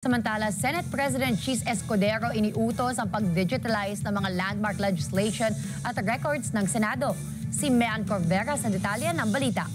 Samantala, Senate President Chis Escudero iniutos ang pag-digitalize ng mga landmark legislation at records ng Senado. Si Mean Corvera sa detalye ng balita.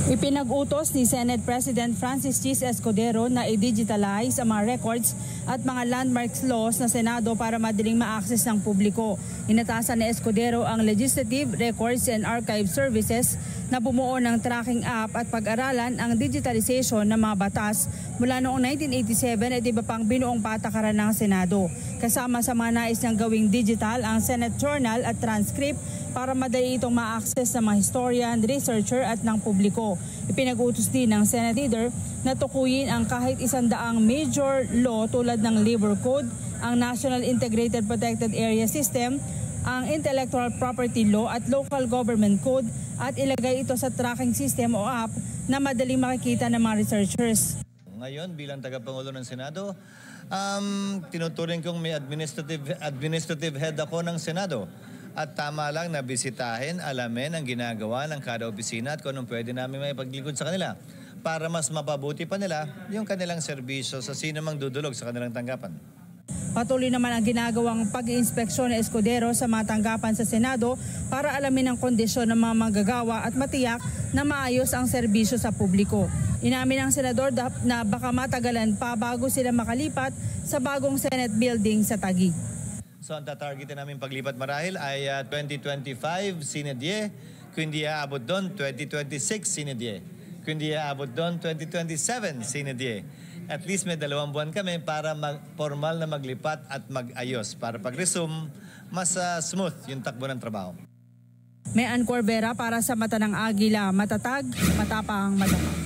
Ipinag-utos ni Senate President Francis Chis Escudero na i-digitalize ang mga records at mga landmarks laws na Senado para madaling ma-access ng publiko. Inatasan ni Escudero ang Legislative Records and Archive Services na bumuo ng tracking app at pag-aralan ang digitalization ng mga batas mula noong 1987 at iba pang binuong patakaran ng Senado. Kasama sa mga nais niyang gawing digital ang Senate Journal at transcript para madali itong ma-access ng mga historian, researcher at ng publiko. Ipinag-utos din ng Senate leader na tukuyin ang kahit 100 major law tulad ng Labor Code, ang National Integrated Protected Area System, ang Intellectual Property Law at Local Government Code at ilagay ito sa tracking system o app na madaling makikita ng mga researchers. Ngayon bilang tagapangulo ng Senado, tinuturing kong may administrative head ako ng Senado. At tama lang na bisitahin, alamin ang ginagawa ng kada opisina at kung anong pwede namin may paglikod sa kanila para mas mapabuti pa nila yung kanilang serbisyo sa sino mang dudulog sa kanilang tanggapan. Patuloy naman ang ginagawang pag-iinspeksyon ng Escudero sa mga tanggapan sa Senado para alamin ang kondisyon ng mga manggagawa at matiyak na maayos ang serbisyo sa publiko. Inamin ng senador na baka matagalan pa bago sila makalipat sa bagong Senate building sa Taguig. So ang tatargetin namin paglipat marahil ay 2025 sinedye, kung hindi aabot doon 2026 sinedye, kung hindi aabot doon 2027 sinedye. At least may 2 buwan kami para formal na maglipat at mag-ayos para pag-resume mas smooth yung takbo ng trabaho. Mean Corvera para sa Mata ng Agila, matatag, matapang, matapang.